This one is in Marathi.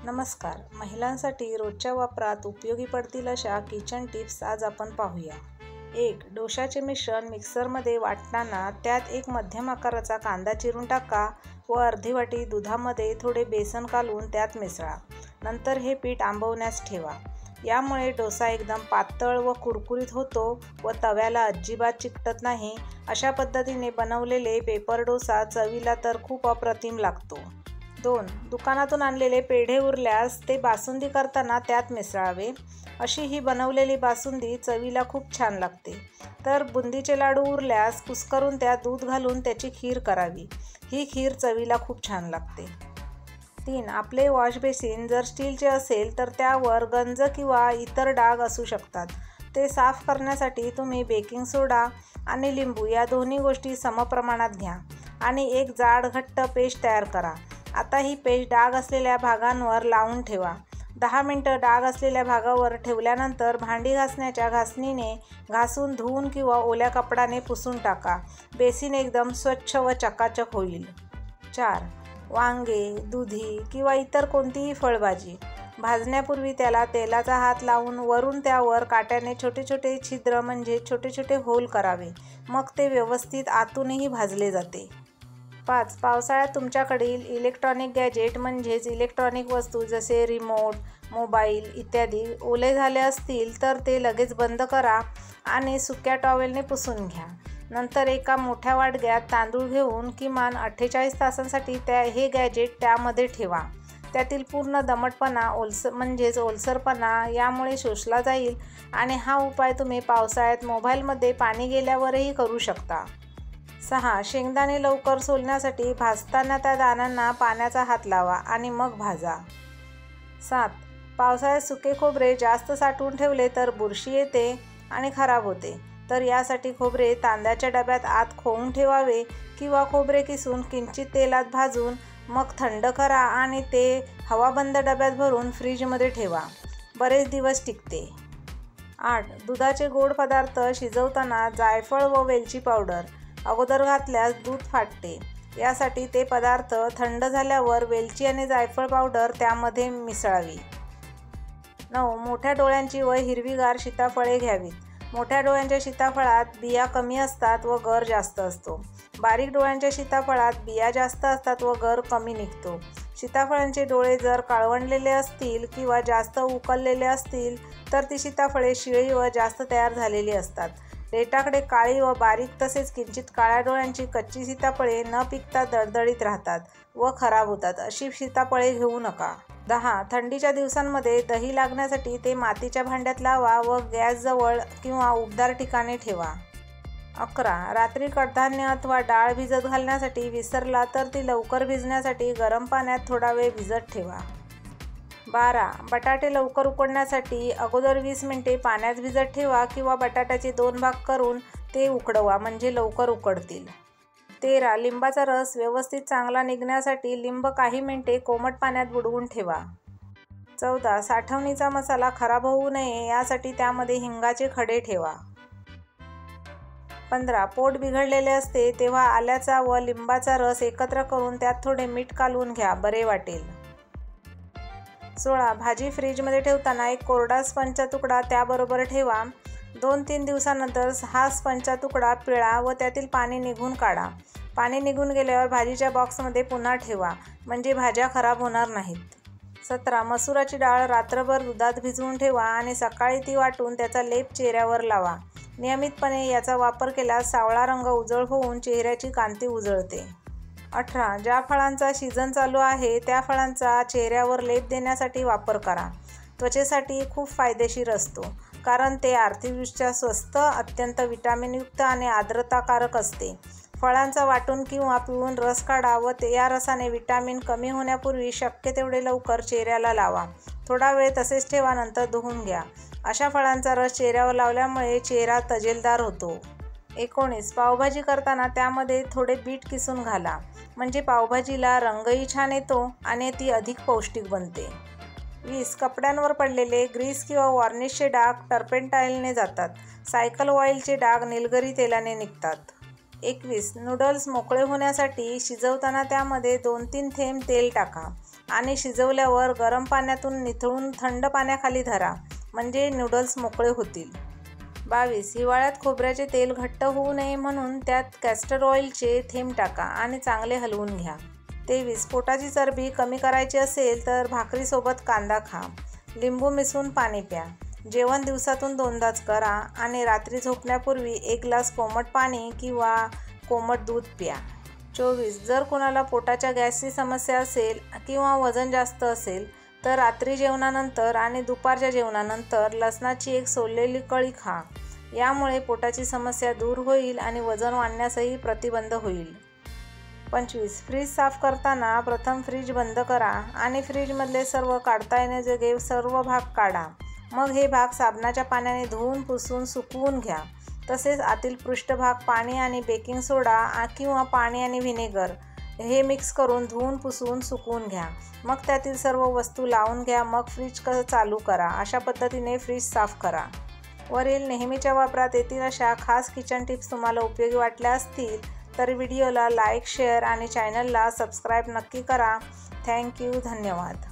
नमस्कार. महिलांसाठी रोजच्या वापरात उपयोगी पडतील अशा किचन टिप्स आज आपण पाहूया. 1. डोशाचे मिश्रण मिक्सरमध्ये वाटताना त्यात एक मध्यम आकाराचा कांदा चिरून टाका व अर्धी वाटी दुधामध्ये थोडे बेसन घालून त्यात मिसळा. नंतर हे पीठ आंबवण्यास ठेवा. यामुळे डोसा एकदम पातळ व कुरकुरीत होतो व तव्याला अजिबात चिकटत नाही. अशा पद्धतीने बनवलेले पेपर डोसा चवीला तर खूप अप्रतिम लागतो. 2. दुकानातून आणलेले पेढे उरल्यास ते बासुंदी करताना त्यात मिसळावे. अशी ही बनवलेली बासुंदी चवीला खूप छान लागते. तर बुंदीचे लाडू उरल्यास कुस्करून त्यात दूध घालून त्याची खीर करावी. ही खीर चवीला खूप छान लागते. 3. आपले वॉश बेसिन जर स्टीलचे असेल तर त्यावर गंज किंवा इतर डाग असू शकतात. ते साफ करण्यासाठी तुम्ही बेकिंग सोडा आणि लिंबू या दोन्ही गोष्टी समप्रमाणात घ्या आणि एक जाड घट्ट पेस्ट तयार करा. आता ही पेस्ट डाग असलेल्या भागांवर लावून ठेवा. 10 मिनिटं डाग असलेल्या भागावर ठेवल्यानंतर भांडी घासण्याच्या घासणीने घासून धुवून किंवा ओल्या कपड्याने पुसून टाका. बेसिन एकदम स्वच्छ व चकाचक होईल. 4. वांगे, दुधी किंवा इतर कोणतीही फळभाजी भाजण्यापूर्वी त्याला तेलाचा हात लावून वरून त्यावर काट्याने छोटे छोटे छिद्र म्हणजे छोटे छोटे होल करावे. मग ते व्यवस्थित आतूनही भाजले जाते. 5. पावसाळ्यात तुमच्याकडील इलेक्ट्रॉनिक गॅजेट म्हणजेच इलेक्ट्रॉनिक वस्तू जसे रिमोट, मोबाईल इत्यादी ओले झाले असतील तर ते लगेच बंद करा आणि सुक्या टॉवेलने पुसून घ्या. नंतर एका मोठ्या वाडग्यात तांदूळ घेऊन किमान 48 तासांसाठी हे गॅजेट त्यामध्ये ठेवा. त्यातील पूर्ण दमटपणा ओलसरपणा यामुळे शोषला जाईल आणि हा उपाय तुम्ही पावसाळ्यात मोबाईलमध्ये पाणी गेल्यावरही करू शकता. 6. शेंगदाणे लवकर सोलण्यासाठी भाजताना त्या दाण्यांना पाण्याचा हात लावा आणि मग भाजा. 7. पावसाळ्यात सुके खोबरे जास्त साठवून ठेवले तर बुरशी येते आणि खराब होते. तर यासाठी खोबरे तांब्याच्या डब्यात आत खोवून ठेवावे किंवा खोबरे किसून किंचित तेलात भाजून मग थंड करा आणि ते हवाबंद डब्यात भरून फ्रीजमध्ये ठेवा. बरेच दिवस टिकते. 8. दुधाचे गोड पदार्थ शिजवताना जायफळ व वेलची पावडर अगोदर घातल्यास दूध फाटते. यासाठी ते पदार्थ थंड झाल्यावर वेलची आणि जायफळ पावडर त्यामध्ये मिसळावी. 9. मोठ्या डोळ्यांची व हिरवीगार सीताफळे घ्यावीत. मोठ्या डोळ्यांच्या सीताफळात बिया कमी असतात व गर जास्त असतो. बारीक डोळ्यांच्या सीताफळात बिया जास्त असतात व गर कमी निघतो. सीताफळांचे डोळे जर काळवंडलेले असतील किंवा जास्त उकळलेले असतील तर ती सीताफळे शिळी व जास्त तयार झालेली असतात. देठाकडे काळी व बारीक तसेच किंचित काळ्या डोळ्यांची कच्ची सीताफळे न पिकता दळदळीत राहतात व खराब होतात. अशी सीताफळे घेऊ नका. 10. थंडीच्या दिवसांमध्ये दही लागण्यासाठी ते मातीच्या भांड्यात लावा व गॅसजवळ किंवा उबदार ठिकाणी ठेवा. 11. रात्री कडधान्य अथवा डाळ भिजत घालण्यासाठी विसरला तर ती लवकर भिजण्यासाठी गरम पाण्यात थोडा वेळ भिजत ठेवा. 12. बटाटे लवकर उकडण्यासाठी अगोदर 20 मिनिटे पाण्यात भिजत ठेवा किंवा बटाट्याचे 2 भाग करून ते उकडवा म्हणजे लवकर उकडतील. 13. लिंबाचा रस व्यवस्थित चांगला निघण्यासाठी लिंब काही मिनिटे कोमट पाण्यात बुडवून ठेवा. 14. साठवणीचा मसाला खराब होऊ नये यासाठी त्यामध्ये हिंगाचे खडे ठेवा. 15. पोट बिघडलेले असते तेव्हा आल्याचा व लिंबाचा रस एकत्र करून त्यात थोडे मीठ कालवून घ्या, बरे वाटेल. 16. भाजी फ्रीजमध्ये ठेवताना एक कोरडा स्पंजचा तुकडा त्याबरोबर ठेवा. 2-3 दिवसानंतर हा स्पंजचा तुकडा पिळा व त्यातील पाणी निघून काढा. पाणी निघून गेल्यावर भाजीच्या बॉक्समध्ये पुन्हा ठेवा म्हणजे भाज्या खराब होणार नाहीत. 17. मसुराची डाळ रात्रभर दुधात भिजवून ठेवा आणि सकाळी ती वाटून त्याचा लेप चेहऱ्यावर लावा. नियमितपणे याचा वापर केल्यास सावळा रंग उजळ होऊन चेहऱ्याची कांती उजळते. 18. ज्या फळांचा सीझन चालू आहे त्या फळांचा चेहऱ्यावर लेप देण्यासाठी वापर करा. त्वचेसाठी खूप फायदेशीर असतो कारण ते आर्थिकदृष्ट्या स्वस्त, अत्यंत विटॅमिनयुक्त आणि आर्द्रताकारक असते. फळांचा वाटून किंवा पिळून रस काढा व या रसाने विटॅमिन कमी होण्यापूर्वी शक्य तेवढे लवकर चेहऱ्याला लावा. थोडा वेळ तसेच ठेवा, नंतर धुवून घ्या. अशा फळांचा रस चेहऱ्यावर लावल्यामुळे चेहरा तजेलदार होतो. 19. पावभाजी करताना त्यामध्ये थोडे बीट किसून घाला म्हणजे पावभाजीला रंगही छान येतो आणि ती अधिक पौष्टिक बनते. 20. कपड्यांवर पडलेले ग्रीस किंवा वॉर्निशचे डाग टर्पेंटाईनने जातात. सायकल ऑइलचे डाग निलगिरी तेलाने निघतात. 21. नूडल्स मोकळे होण्यासाठी शिजवताना त्यामध्ये 2-3 थेंब तेल टाका. आणि शिजवल्यावर गरम पाण्यातून निथळून थंड पाण्याखाली धरा, म्हणजे नूडल्स मोकळे होतील. 22. हिवाळ्यात खोबऱ्याचे तेल घट्ट होऊ नये म्हणून त्यात कॅस्टर ऑइलचे थेंब टाका आणि चांगले हलवून घ्या. 23. पोटाची चरबी कमी करायची असेल तर भाकरीसोबत कांदा खा. लिंबू मिसळून पाणी प्या. जेवण दिवसातून 2दाच करा आणि रात्री झोपण्यापूर्वी 1 ग्लास कोमट पाणी किंवा कोमट दूध प्या. 24. जर कुणाला पोटाच्या गॅसची समस्या असेल किंवा वजन जास्त असेल तर रात्री जेवणानंतर आणि दुपारच्या जेवणानंतर लसणाची 1 सोललेली कळी खा. यामुळे पोटाची समस्या दूर होईल आणि वजन वाढण्यासही प्रतिबंध होईल. 25. फ्रीज साफ करताना प्रथम फ्रीज बंद करा आणि फ्रीजमधले सर्व काढता येण्याजोगे सर्व भाग काढा. मग हे भाग साबणाच्या पाण्याने धुवून पुसून सुकवून घ्या. तसेच आतील पृष्ठभाग पाणी आणि बेकिंग सोडा किंवा पाणी आणि व्हिनेगर हे मिक्स करून धुवून पुसून सुकवून घ्या. मग त्यातील सर्व वस्तू लावून घ्या. मग फ्रीज चालू करा. अशा पद्धतीने फ्रीज साफ करा. वरील नेहमीच्या वापरात येतील अशा खास किचन टिप्स तुम्हाला उपयोगी वाटल्या असतील तर व्हिडिओला लाईक, शेअर आणि चॅनलला सबस्क्राईब नक्की करा. थँक्यू. धन्यवाद.